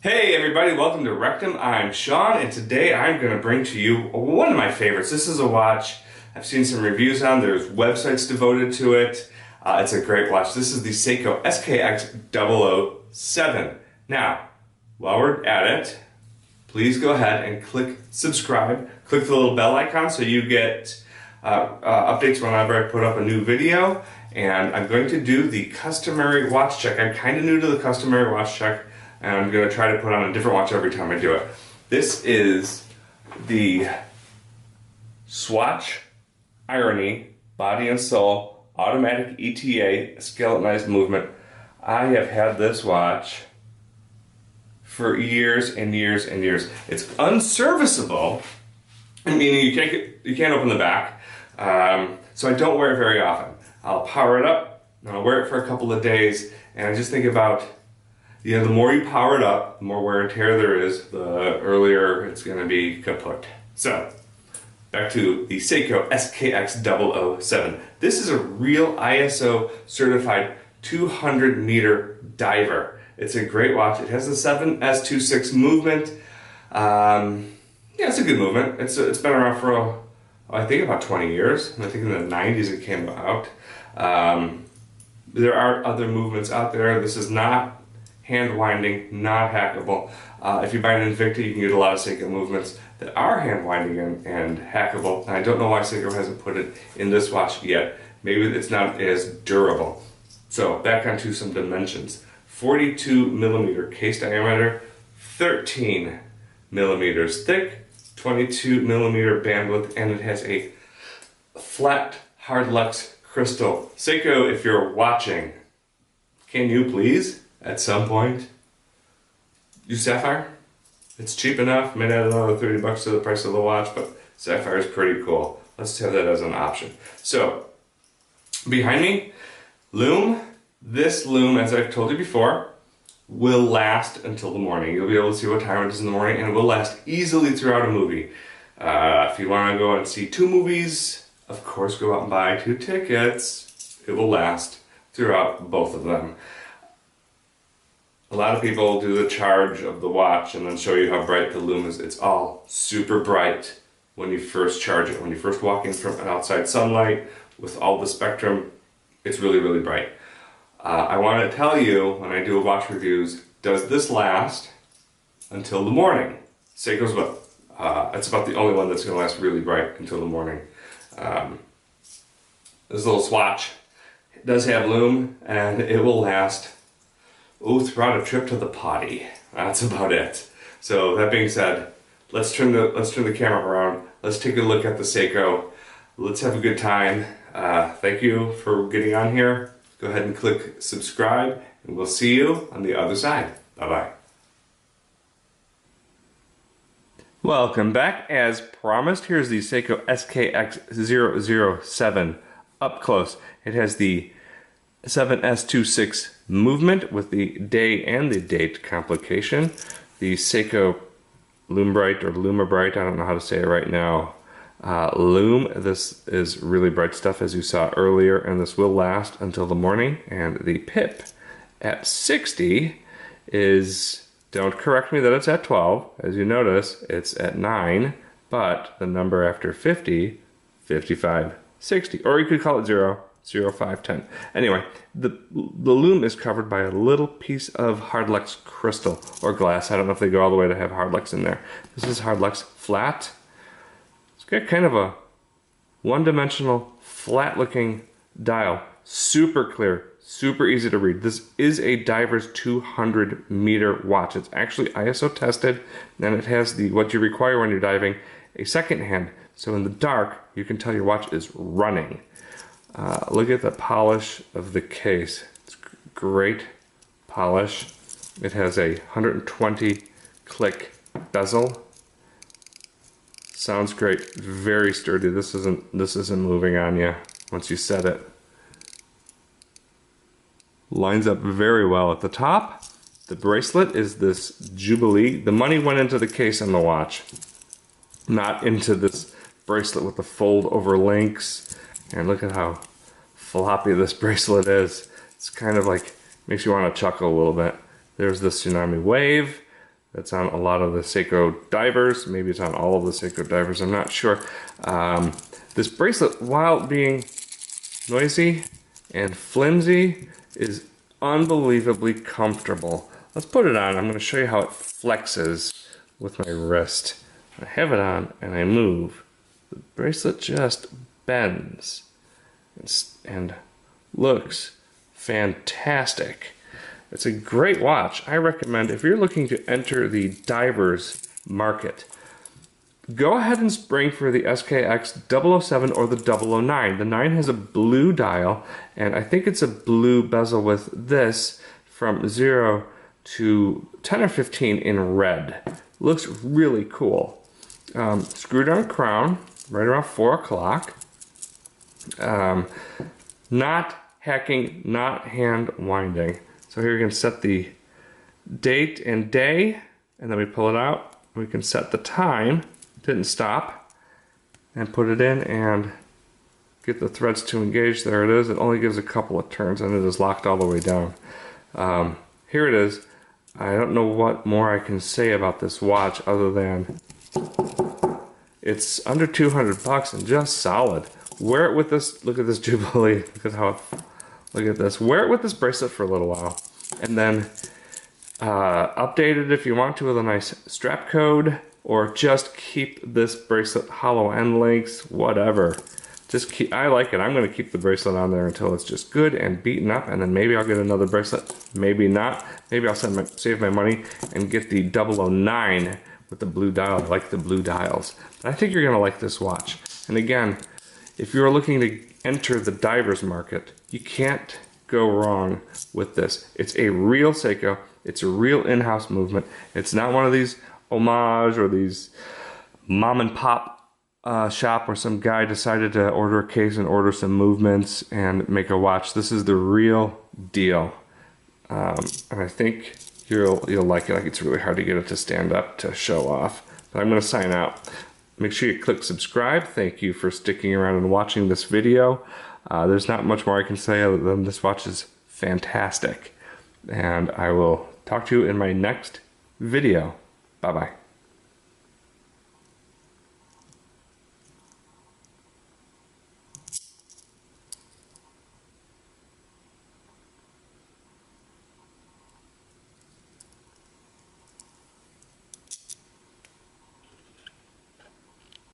Hey everybody, welcome to Rectum. I'm Sean, and today I'm going to bring to you one of my favorites. This is a watch I've seen some reviews on. There's websites devoted to it. It's a great watch. This is the Seiko SKX007. Now, while we're at it, please go ahead and click subscribe. Click the little bell icon so you get updates whenever I put up a new video. And I'm going to do the customary watch check. I'm kind of new to the customary watch check, and I'm going to try to put on a different watch every time I do it. This is the Swatch Irony Body and Soul Automatic ETA Skeletonized Movement. I have had this watch for years and years and years. It's unserviceable, meaning you can't open the back, so I don't wear it very often. I'll power it up, and I'll wear it for a couple of days, and I just think about, the more you power it up, the more wear and tear there is, the earlier it's going to be kaput. So, back to the Seiko SKX007. This is a real ISO certified 200 meter diver. It's a great watch. It has the 7S26 movement. Yeah, it's a good movement. It's been around for, I think, about 20 years. I think in the 90s it came out. There are other movements out there. This is not hand winding, not hackable. If you buy an Invicta, you can get a lot of Seiko movements that are hand winding and hackable. And I don't know why Seiko hasn't put it in this watch yet. Maybe it's not as durable. So back onto some dimensions. 42 millimeter case diameter, 13 millimeters thick, 22 millimeter bandwidth, and it has a flat Hardlex crystal. Seiko, if you're watching, can you please, at some point, use sapphire? It's cheap enough, may add another 30 bucks to the price of the watch, but sapphire is pretty cool. Let's have that as an option. So, behind me, Loom. This Loom, as I've told you before, will last until the morning. You'll be able to see what time it is in the morning, and it will last easily throughout a movie. If you want to go and see 2 movies, of course, go out and buy 2 tickets. It will last throughout both of them. A lot of people do the charge of the watch and then show you how bright the Loom is. It's all super bright when you first charge it. When you first walk in from outside sunlight with all the spectrum, it's really, really bright. I want to tell you, when I do watch reviews, does this last until the morning? Seiko's it's about the only one that's going to last really bright until the morning. This little Swatch, it does have Loom, and it will last throughout a trip to the potty. That's about it. So that being said, let's turn the camera around. Let's take a look at the Seiko. Let's have a good time. Thank you for getting on here. Go ahead and click subscribe, and we'll see you on the other side. Bye-bye. Welcome back. As promised, here's the Seiko SKX007 up close. It has the 7S26 movement with the day and the date complication. The Seiko Loom Bright or Luma Bright, I don't know how to say it right now. Loom, this is really bright stuff as you saw earlier, and this will last until the morning. And the pip at 60 is, don't correct me that it's at 12, as you notice it's at 9, but the number after 50, 55, 60, or you could call it 0, 0, 5, 10. Anyway, the Loom is covered by a little piece of Hardlex crystal or glass. I don't know if they go all the way to have Hardlex in there. This is Hardlex flat. It's got kind of a one-dimensional, flat-looking dial. Super clear, super easy to read. This is a diver's 200 meter watch. It's actually ISO tested, and it has what you require when you're diving, a second hand. So in the dark, you can tell your watch is running. Look at the polish of the case. It's great polish. It has a 120 click bezel. Sounds great. Very sturdy. This isn't moving on you once you set it. Lines up very well at the top. The bracelet is this Jubilee. The money went into the case on the watch, not into this bracelet with the fold over links. And look at how floppy this bracelet is. It's kind of like, makes you want to chuckle a little bit. There's the Tsunami Wave. That's on a lot of the Seiko divers. Maybe it's on all of the Seiko divers, I'm not sure. This bracelet, while being noisy and flimsy, is unbelievably comfortable. Let's put it on. I'm going to show you how it flexes with my wrist. I have it on and I move. The bracelet just bends and looks fantastic. It's a great watch. I recommend, if you're looking to enter the divers market, go ahead and spring for the SKX007 or the 009. The 9 has a blue dial, and I think it's a blue bezel with this from 0 to 10 or 15 in red. Looks really cool. Screw down crown, right around 4 o'clock. Not hacking, not hand winding. So here we can set the date and day, and then we pull it out. We can set the time, didn't stop, and put it in and get the threads to engage. There it is. It only gives a couple of turns and it is locked all the way down. Here it is. I don't know what more I can say about this watch other than it's under 200 bucks and just solid. Wear it with this, look at this Jubilee, look at this. Wear it with this bracelet for a little while, and then update it if you want to with a nice strap code, or just keep this bracelet hollow end links, whatever. Just keep, I like it. I'm gonna keep the bracelet on there until it's just good and beaten up, and then maybe I'll get another bracelet, maybe not. Maybe I'll save my money and get the 009 with the blue dial. I like the blue dials. But I think you're gonna like this watch. And again, if you're looking to enter the divers market, you can't go wrong with this. It's a real Seiko. It's a real in-house movement. It's not one of these homage or these mom and pop shop where some guy decided to order a case and order some movements and make a watch. This is the real deal. And I think you'll like it. Like, it's really hard to get it to stand up to show off. But I'm going to sign out. Make sure you click subscribe. Thank you for sticking around and watching this video. There's not much more I can say other than this watch is fantastic. And I will talk to you in my next video. Bye-bye.